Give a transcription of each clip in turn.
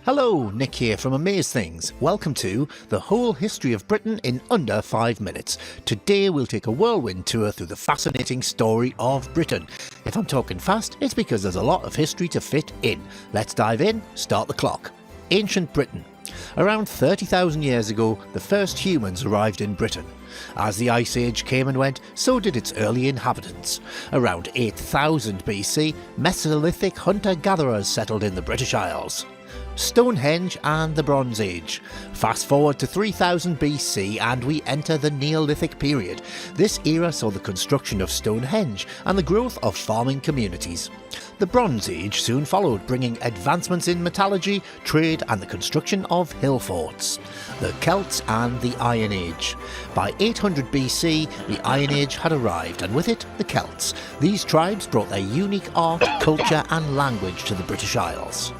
Hello, Nick here from Amaze Things. Welcome to The Whole History of Britain in Under 5 Minutes. Today we'll take a whirlwind tour through the fascinating story of Britain. If I'm talking fast, it's because there's a lot of history to fit in. Let's dive in, start the clock. Ancient Britain. Around 30,000 years ago, the first humans arrived in Britain. As the Ice Age came and went, so did its early inhabitants. Around 8000 BC, Mesolithic hunter-gatherers settled in the British Isles. Stonehenge and the Bronze Age. Fast forward to 3000 BC and we enter the Neolithic period. This era saw the construction of Stonehenge and the growth of farming communities. The Bronze Age soon followed, bringing advancements in metallurgy, trade and the construction of hill forts. The Celts and the Iron Age. By 800 BC, the Iron Age had arrived, and with it, the Celts. These tribes brought their unique art, culture and language to the British Isles.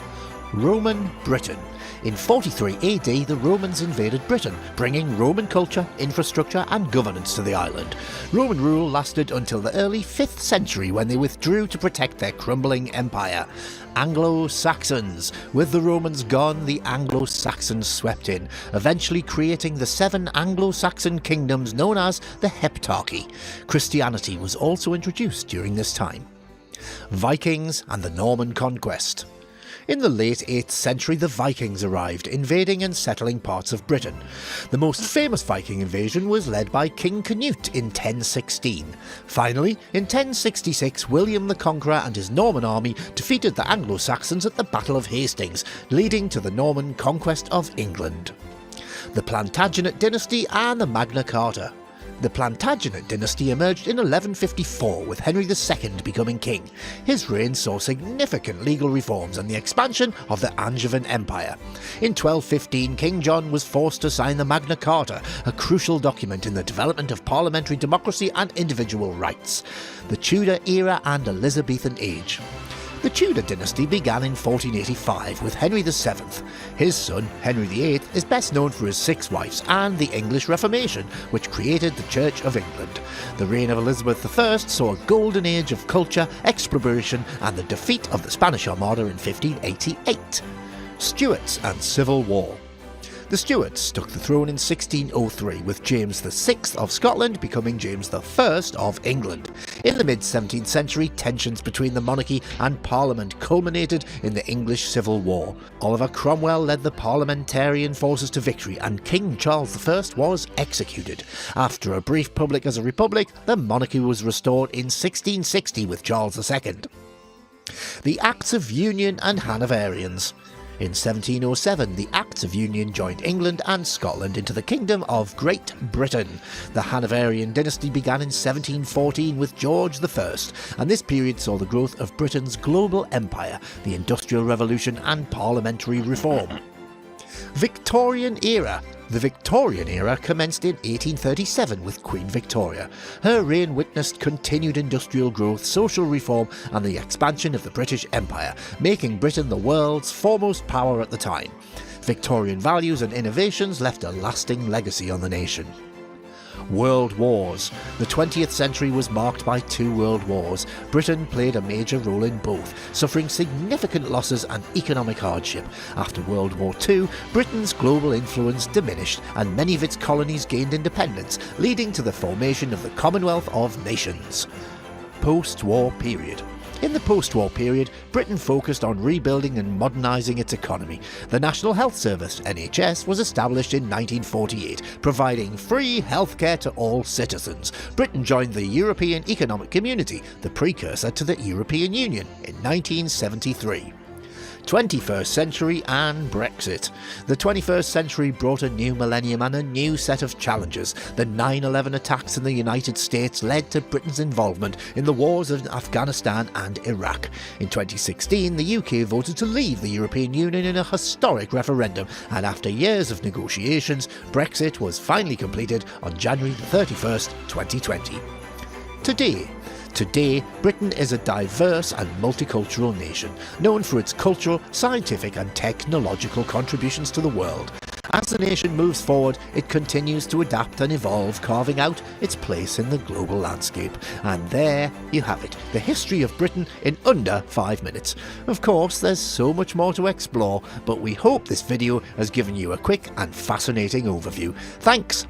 Roman Britain. In 43 AD, the Romans invaded Britain, bringing Roman culture, infrastructure and governance to the island. Roman rule lasted until the early 5th century when they withdrew to protect their crumbling empire. Anglo-Saxons. With the Romans gone, the Anglo-Saxons swept in, eventually creating the 7 Anglo-Saxon kingdoms known as the Heptarchy. Christianity was also introduced during this time. Vikings and the Norman Conquest. In the late 8th century, the Vikings arrived, invading and settling parts of Britain. The most famous Viking invasion was led by King Canute in 1016. Finally, in 1066, William the Conqueror and his Norman army defeated the Anglo-Saxons at the Battle of Hastings, leading to the Norman conquest of England. The Plantagenet dynasty and the Magna Carta. The Plantagenet dynasty emerged in 1154 with Henry II becoming king. His reign saw significant legal reforms and the expansion of the Angevin Empire. In 1215, King John was forced to sign the Magna Carta, a crucial document in the development of parliamentary democracy and individual rights. The Tudor era and Elizabethan age. The Tudor dynasty began in 1485 with Henry VII. His son, Henry VIII, is best known for his 6 wives and the English Reformation, which created the Church of England. The reign of Elizabeth I saw a golden age of culture, exploration and the defeat of the Spanish Armada in 1588. Stuarts and Civil War. The Stuarts took the throne in 1603, with James VI of Scotland becoming James I of England. In the mid-17th century, tensions between the monarchy and Parliament culminated in the English Civil War. Oliver Cromwell led the parliamentarian forces to victory, and King Charles I was executed. After a brief public as a republic, the monarchy was restored in 1660 with Charles II. The Acts of Union and Hanoverians. In 1707, the Acts of Union joined England and Scotland into the Kingdom of Great Britain. The Hanoverian dynasty began in 1714 with George I, and this period saw the growth of Britain's global empire, the Industrial Revolution and parliamentary reform. Victorian era. The Victorian era commenced in 1837 with Queen Victoria. Her reign witnessed continued industrial growth, social reform and the expansion of the British Empire, making Britain the world's foremost power at the time. Victorian values and innovations left a lasting legacy on the nation. World Wars. The 20th century was marked by 2 world wars. Britain played a major role in both, suffering significant losses and economic hardship. After World War II, Britain's global influence diminished and many of its colonies gained independence, leading to the formation of the Commonwealth of Nations. Post-war period. In the post-war period, Britain focused on rebuilding and modernising its economy. The National Health Service, NHS, was established in 1948, providing free healthcare to all citizens. Britain joined the European Economic Community, the precursor to the European Union, in 1973. 21st century and Brexit. The 21st century brought a new millennium and a new set of challenges. The 9/11 attacks in the United States led to Britain's involvement in the wars of Afghanistan and Iraq. In 2016, the UK voted to leave the European Union in a historic referendum, and after years of negotiations, Brexit was finally completed on January 31st, 2020. Today, Britain is a diverse and multicultural nation, known for its cultural, scientific and technological contributions to the world. As the nation moves forward, it continues to adapt and evolve, carving out its place in the global landscape. And there you have it, the history of Britain in under 5 minutes. Of course, there's so much more to explore, but we hope this video has given you a quick and fascinating overview. Thanks